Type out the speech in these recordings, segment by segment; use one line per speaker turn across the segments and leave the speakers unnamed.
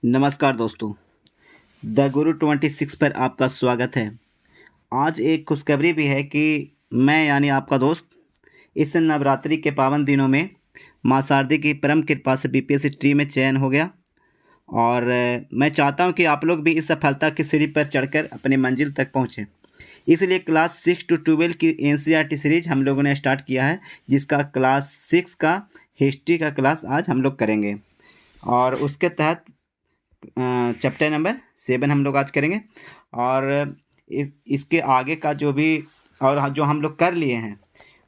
नमस्कार दोस्तों, द गुरु 26 पर आपका स्वागत है। आज एक खुशखबरी भी है कि मैं यानी आपका दोस्त इस नवरात्रि के पावन दिनों में माँ शारदे की परम कृपा से बीपीएससी ट्री में चयन हो गया और मैं चाहता हूँ कि आप लोग भी इस सफलता की सीढ़ी पर चढ़कर अपनी मंजिल तक पहुँचें। इसलिए क्लास 6 टू 12 की एनसीईआरटी सीरीज हम लोगों ने स्टार्ट किया है, जिसका क्लास 6 का हिस्ट्री का क्लास आज हम लोग करेंगे और उसके तहत चैप्टर नंबर 7 हम लोग आज करेंगे। और इसके आगे का जो भी और जो हम लोग कर लिए हैं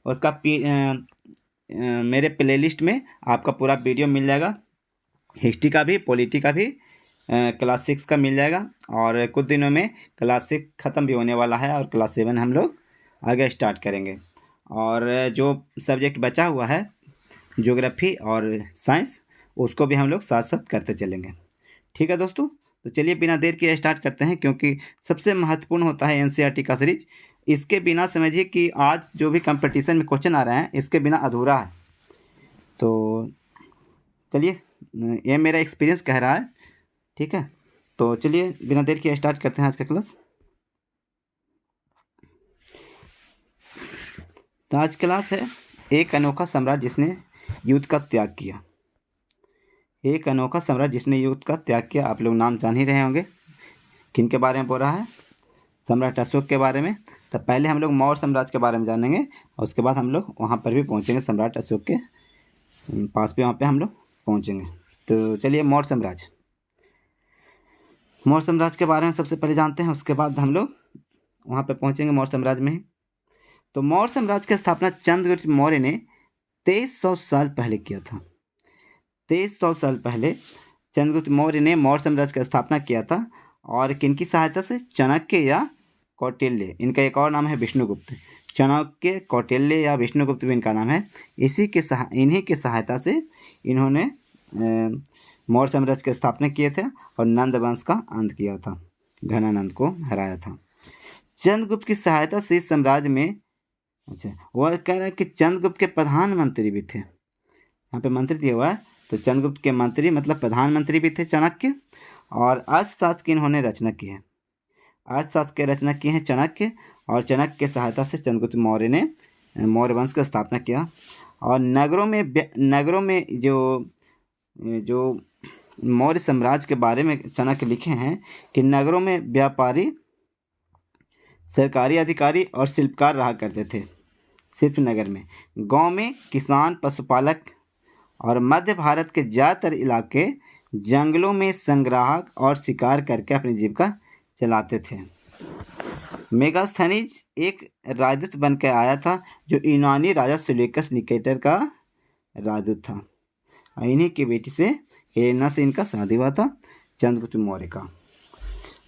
उसका मेरे प्लेलिस्ट में आपका पूरा वीडियो मिल जाएगा। हिस्ट्री का भी, पॉलिटी का भी, क्लास 6 का मिल जाएगा और कुछ दिनों में क्लास 6 ख़त्म भी होने वाला है और क्लास 7 हम लोग आगे स्टार्ट करेंगे। और जो सब्जेक्ट बचा हुआ है ज्योग्राफी और साइंस, उसको भी हम लोग साथ साथ करते चलेंगे। ठीक है दोस्तों, तो चलिए बिना देर किए स्टार्ट करते हैं, क्योंकि सबसे महत्वपूर्ण होता है एनसीईआरटी का सीरीज। इसके बिना समझिए कि आज जो भी कंपटीशन में क्वेश्चन आ रहे हैं इसके बिना अधूरा है। तो चलिए, ये मेरा एक्सपीरियंस कह रहा है। ठीक है, तो चलिए बिना देर किए स्टार्ट करते हैं आज का क्लास। तो आज क्लास है एक अनोखा सम्राट जिसने युद्ध का त्याग किया। एक अनोखा सम्राट जिसने युद्ध का त्याग किया, आप लोग नाम जान ही रहे होंगे किन के बारे में बोल रहा है। सम्राट अशोक के बारे में। तो पहले हम लोग मौर्य साम्राज्य के बारे में जानेंगे और उसके बाद हम लोग वहाँ पर भी पहुँचेंगे, सम्राट अशोक के पास भी वहाँ पे हम लोग पहुँचेंगे। तो चलिए, मौर्य साम्राज्य के बारे में सबसे पहले जानते हैं, उसके बाद हम लोग वहाँ पे पहुँचेंगे मौर्य साम्राज्य में ही। तो मौर्य साम्राज्य की स्थापना चंद्रगुप्त मौर्य ने 2300 साल पहले किया था। 2300 साल पहले चंद्रगुप्त मौर्य ने मौर्य साम्राज्य की स्थापना किया था। और किनकी सहायता से? चाणक्य या कौटिल्य, इनका एक और नाम है विष्णुगुप्त। चाणक्य, कौटिल्य या विष्णुगुप्त भी इनका नाम है। इन्हीं की सहायता से इन्होंने मौर्य साम्राज्य की स्थापना किए थे और नंद वंश का अंत किया था, घनानंद को हराया था। चंद्रगुप्त की सहायता से इस साम्राज्य में, अच्छा वह कह रहा है कि चंद्रगुप्त के प्रधानमंत्री भी थे। यहाँ पे मंत्री दिया हुआ है, तो चंद्रगुप्त के मंत्री मतलब प्रधानमंत्री भी थे चाणक्य। और अर्थशास्त्र की इन्होंने रचना की है। अर्थशास्त्र की रचना की है चाणक्य, और चाणक्य की सहायता से चंद्रगुप्त मौर्य ने मौर्य वंश की स्थापना किया। और नगरों में जो मौर्य साम्राज्य के बारे में चाणक्य लिखे हैं कि नगरों में व्यापारी, सरकारी अधिकारी और शिल्पकार रहा करते थे। सिर्फ नगर में। गांव में किसान, पशुपालक और मध्य भारत के ज़्यादातर इलाके जंगलों में संग्राहक और शिकार करके अपनी जीविका चलाते थे। मेगास्थनीज एक राजदूत बनकर आया था, जो यूनानी राजा सिलेकस निकेटर का राजदूत था। इन्हीं की बेटी से, हेलेना से इनका शादी हुआ था, चंद्रगुप्त मौर्य का।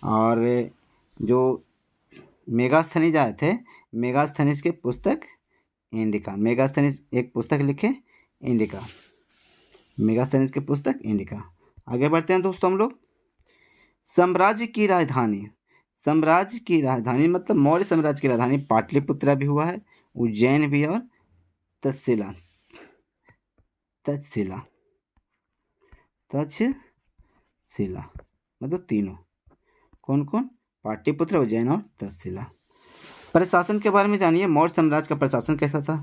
और जो मेगास्थनीज आए थे, मेगास्थनीज के पुस्तक इंडिका, मेगास्थनीज एक पुस्तक लिखे इंडिका, मेगास्थनीज की पुस्तक इंडिका। आगे बढ़ते हैं दोस्तों हम लोग। साम्राज्य की राजधानी मतलब मौर्य साम्राज्य की राजधानी पाटलिपुत्रा भी हुआ है, उज्जैन भी, और तक्षशिला मतलब तीनों। कौन कौन? पाटलिपुत्र, उज्जैन और तक्षशिला। प्रशासन के बारे में जानिए, मौर्य साम्राज्य का प्रशासन कैसा था।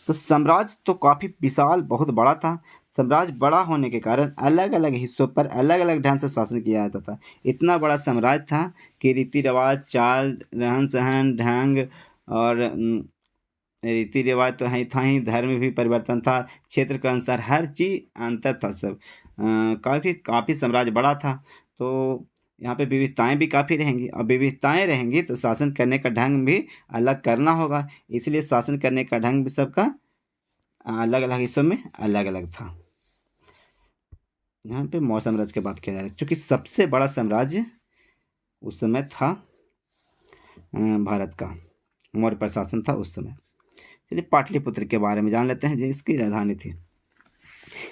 तो साम्राज्य तो काफ़ी विशाल, बहुत बड़ा था। साम्राज्य बड़ा होने के कारण अलग अलग हिस्सों पर अलग अलग ढंग से शासन किया जाता था। इतना बड़ा साम्राज्य था कि रीति रिवाज, चाल, रहन सहन, ढंग और रीति रिवाज तो है था ही, धर्म भी परिवर्तन था, क्षेत्र के अनुसार हर चीज़ अंतर था सब। काफ़ी साम्राज्य बड़ा था, तो यहाँ पे विविधताएं भी काफ़ी रहेंगी। और विविधताएं रहेंगी तो शासन करने का ढंग भी अलग करना होगा, इसलिए शासन करने का ढंग भी सबका अलग अलग हिस्सों में अलग अलग था। यहाँ पे मौर्य साम्राज्य की बात किया जा रहा है, क्योंकि सबसे बड़ा साम्राज्य उस समय था भारत का, मौर्य प्रशासन था उस समय। चलिए पाटलिपुत्र के बारे में जान लेते हैं, जिसकी राजधानी थी।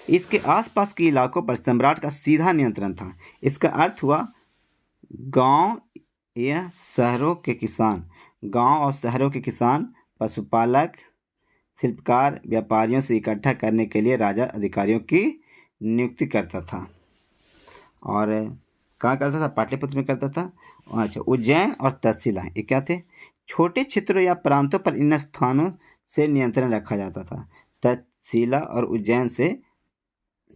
इसके आसपास के इलाकों पर सम्राट का सीधा नियंत्रण था। इसका अर्थ हुआ गांव या शहरों के किसान, गांव और शहरों के किसान, पशुपालक, शिल्पकार, व्यापारियों से इकट्ठा करने के लिए राजा अधिकारियों की नियुक्ति करता था। और कहाँ करता था? पाटलिपुत्र में करता था। अच्छा, उज्जैन और तक्षशिला ये क्या थे? छोटे क्षेत्रों या प्रांतों पर इन स्थानों से नियंत्रण रखा जाता था। तक्षशिला और उज्जैन से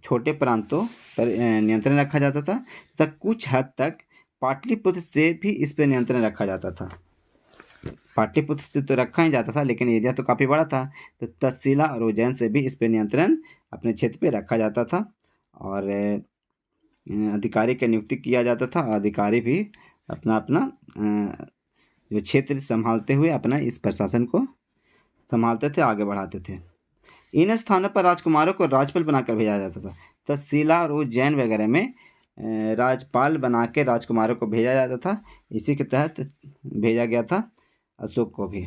छोटे प्रांतों पर नियंत्रण रखा जाता था, तक कुछ हद तक पाटलिपुत्र से भी इस पर नियंत्रण रखा जाता था। पाटलिपुत्र से तो रखा ही जाता था, लेकिन एरिया तो काफ़ी बड़ा था, तो तक्षशिला और उज्जैन से भी इस पर नियंत्रण अपने क्षेत्र पे रखा जाता था। और अधिकारी की नियुक्ति किया जाता था, और अधिकारी भी अपना अपना जो क्षेत्र संभालते हुए अपना इस प्रशासन को संभालते थे, आगे बढ़ाते थे। इन स्थानों पर राजकुमारों को राजपाल बनाकर भेजा जाता था। तक्षशिला और उज्जैन वगैरह में राजपाल बना के राजकुमारों को भेजा जाता था। इसी के तहत भेजा गया था अशोक को भी।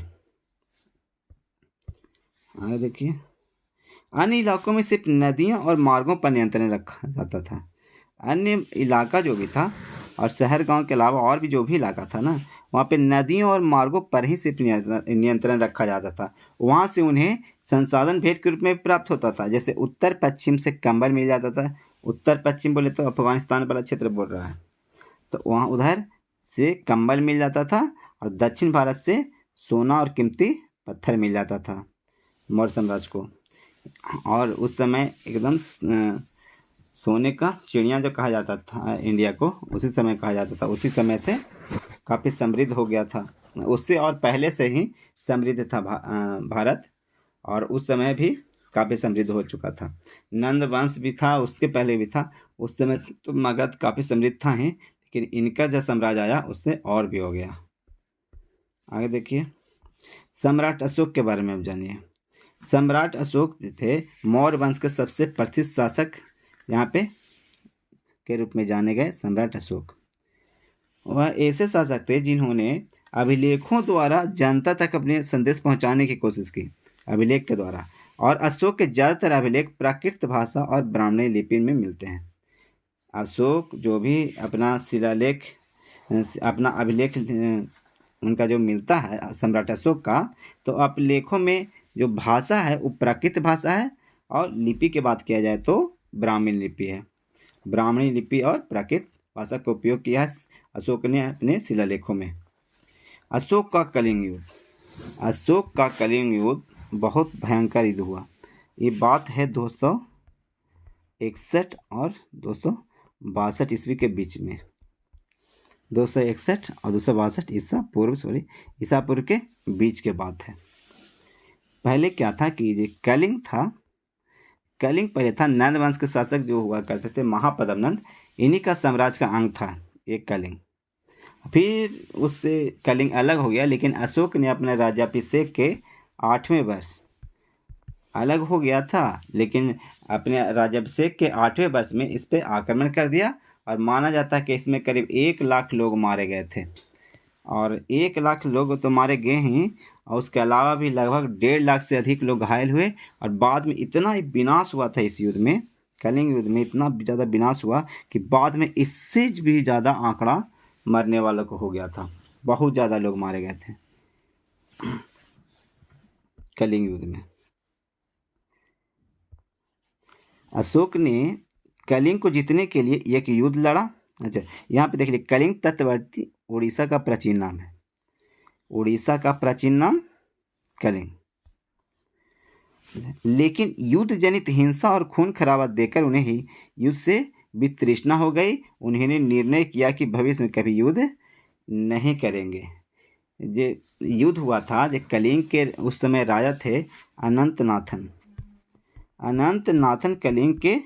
आगे देखिए, अन्य इलाकों में सिर्फ नदियों और मार्गों पर नियंत्रण रखा जाता था। अन्य इलाका जो भी था और शहर गांव के अलावा और भी जो भी इलाका था ना, वहाँ पे नदियों और मार्गों पर ही सिर्फ नियंत्रण रखा जाता था। वहाँ से उन्हें संसाधन भेंट के रूप में प्राप्त होता था। जैसे उत्तर पश्चिम से कंबल मिल जाता था। उत्तर पश्चिम बोले तो अफगानिस्तान वाला क्षेत्र बोल रहा है, तो वहाँ उधर से कंबल मिल जाता था, और दक्षिण भारत से सोना और कीमती पत्थर मिल जाता था मौर्य साम्राज्य को। और उस समय एकदम सोने का चिड़िया जो कहा जाता था इंडिया को, उसी समय कहा जाता था। उसी समय से काफ़ी समृद्ध हो गया था। उससे और पहले से ही समृद्ध था भारत, और उस समय भी काफ़ी समृद्ध हो चुका था। नंद वंश भी था, उसके पहले भी था। उस समय तो मगध काफ़ी समृद्ध था ही, लेकिन इनका जब साम्राज्य आया उससे और भी हो गया। आगे देखिए, सम्राट अशोक के बारे में अब जानिए। सम्राट अशोक थे मौर्य वंश के सबसे प्रसिद्ध शासक यहाँ पे के रूप में जाने गए सम्राट अशोक। वह ऐसे शासक थे जिन्होंने अभिलेखों द्वारा जनता तक अपने संदेश पहुंचाने की कोशिश की, अभिलेख के द्वारा। और अशोक के ज़्यादातर अभिलेख प्राकृत भाषा और ब्राह्मणी लिपि में मिलते हैं। अशोक जो भी अपना शिलालेख, अपना अभिलेख उनका जो मिलता है सम्राट अशोक का, तो अभिलेखों में जो भाषा है वो प्राकृत भाषा है, और लिपि की बात किया जाए तो ब्राह्मणी लिपि है। ब्राह्मणी लिपि और प्राकृत भाषा का उपयोग किया है अशोक ने अपने शिलालेखों में। अशोक का कलिंग युद्ध। अशोक का कलिंग युद्ध बहुत भयंकर युद्ध हुआ। ये बात है 261 और 262 ईस्वी के बीच में। 261 और 262 ईसा पूर्व के बीच के बात है। पहले क्या था कि ये कलिंग था। कलिंग पहले था नंद वंश के शासक जो हुआ करते थे महापद्म नंद, इन्हीं का साम्राज्य का अंग था एक कलिंग। फिर उससे कलिंग अलग हो गया, लेकिन अशोक ने अपने राज्याभिषेक के 8वें वर्ष अलग हो गया था, लेकिन अपने राज्याभिषेक के 8वें वर्ष में इस पर आक्रमण कर दिया, और माना जाता है कि इसमें करीब 1 लाख लोग मारे गए थे। और 1 लाख लोग तो मारे गए ही, और उसके अलावा भी लगभग 1.5 लाख से अधिक लोग घायल हुए। और बाद में इतना विनाश हुआ था इस युद्ध में, कलिंग युद्ध में इतना ज़्यादा विनाश हुआ कि बाद में इससे भी ज़्यादा आंकड़ा मरने वालों को हो गया था। बहुत ज़्यादा लोग मारे गए थे कलिंग युद्ध में। अशोक ने कलिंग को जीतने के लिए एक युद्ध लड़ा। अच्छा, यहाँ पे देख लीजिए, कलिंग तटवर्ती उड़ीसा का प्राचीन नाम है। उड़ीसा का प्राचीन नाम कलिंग। लेकिन युद्ध जनित हिंसा और खून खराबा देकर उन्हें ही युद्ध से वितृष्णा हो गई। उन्होंने निर्णय किया कि भविष्य में कभी युद्ध नहीं करेंगे। ये युद्ध हुआ था, जो कलिंग के उस समय राजा थे अनंतनाथन। अनंतनाथन कलिंग के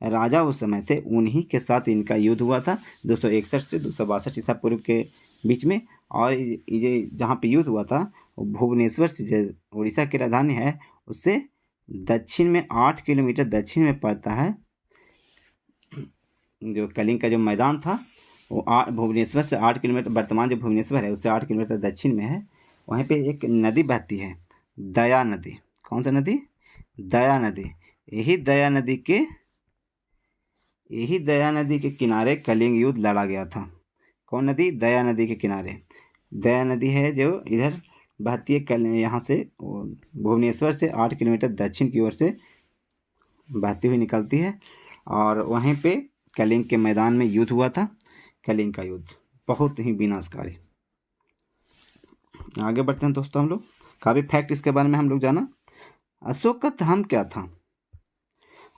राजा उस समय थे, उन्हीं के साथ इनका युद्ध हुआ था 261 से 262 ईसा पूर्व के बीच में। और ये जहाँ पे युद्ध हुआ था वो भुवनेश्वर से, जो उड़ीसा की राजधानी है, उससे दक्षिण में 8 किलोमीटर दक्षिण में पड़ता है। जो कलिंग का जो मैदान था वो भुवनेश्वर से 8 किलोमीटर, वर्तमान जो भुवनेश्वर है उससे 8 किलोमीटर दक्षिण में है। वहीं पे एक नदी बहती है, दया नदी। कौन सा नदी? दया नदी। यही दया नदी के किनारे कलिंग युद्ध लड़ा गया था। कौन नदी? दया नदी के किनारे। दया नदी है जो इधर बहती है, यहाँ से भुवनेश्वर से 8 किलोमीटर दक्षिण की ओर से बहती हुई निकलती है। और वहीं पे कलिंग के मैदान में युद्ध हुआ था। कलिंग का युद्ध बहुत ही विनाशकारी। आगे बढ़ते हैं दोस्तों, हम लोग काफ़ी फैक्ट इसके बारे में हम लोग जाना। अशोक का धाम क्या था?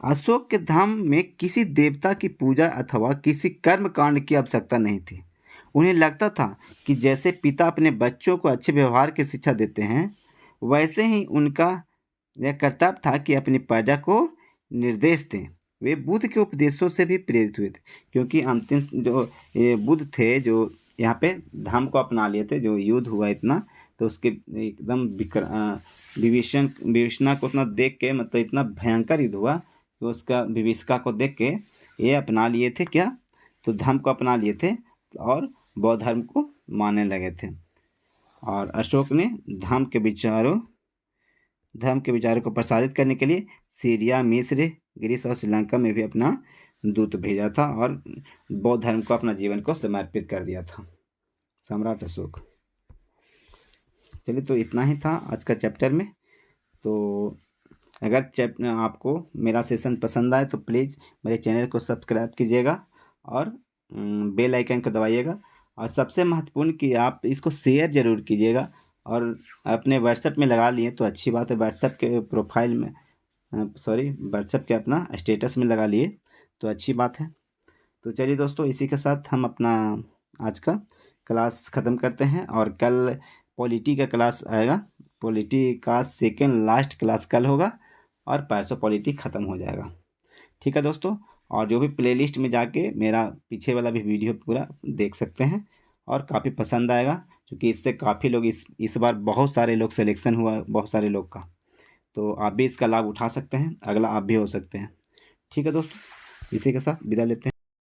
अशोक के धाम में किसी देवता की पूजा अथवा किसी कर्म कांड की आवश्यकता नहीं थी। उन्हें लगता था कि जैसे पिता अपने बच्चों को अच्छे व्यवहार की शिक्षा देते हैं, वैसे ही उनका यह कर्तव्य था कि अपनी प्रजा को निर्देश दें। वे बुद्ध के उपदेशों से भी प्रेरित हुए थे, क्योंकि अंतिम जो ये बुद्ध थे जो यहाँ पे धर्म को अपना लिए थे। जो युद्ध हुआ इतना, तो उसके एकदम विभीषणा को उतना देख के, मतलब इतना भयंकर युद्ध हुआ कि उसका विभीषिका को देख के ये अपना लिए थे क्या, तो धर्म को अपना लिए थे और बौद्ध धर्म को मानने लगे थे। और अशोक ने धर्म के विचारों को प्रसारित करने के लिए सीरिया, मिस्र, ग्रीस और श्रीलंका में भी अपना दूत भेजा था और बौद्ध धर्म को अपना जीवन को समर्पित कर दिया था सम्राट अशोक। चलिए, तो इतना ही था आज का चैप्टर में। तो अगर आपको मेरा सेशन पसंद आए तो प्लीज़ मेरे चैनल को सब्सक्राइब कीजिएगा और बेल आइकन को दबाइएगा। और सबसे महत्वपूर्ण कि आप इसको शेयर ज़रूर कीजिएगा और अपने व्हाट्सएप में लगा लिए तो अच्छी बात है। व्हाट्सएप के प्रोफाइल में व्हाट्सएप के अपना स्टेटस में लगा लिए तो अच्छी बात है। तो चलिए दोस्तों, इसी के साथ हम अपना आज का क्लास ख़त्म करते हैं और कल पॉलिटी का क्लास आएगा। पॉलिटी का सेकेंड लास्ट क्लास कल होगा और परसों पॉलिटी ख़त्म हो जाएगा। ठीक है दोस्तों, और जो भी प्लेलिस्ट में जाके मेरा पीछे वाला भी वीडियो पूरा देख सकते हैं और काफ़ी पसंद आएगा, क्योंकि इससे काफ़ी लोग इस बार बहुत सारे लोग सिलेक्शन हुआ, बहुत सारे लोग का। तो आप भी इसका लाभ उठा सकते हैं, अगला आप भी हो सकते हैं। ठीक है दोस्तों, इसी के साथ विदा लेते हैं।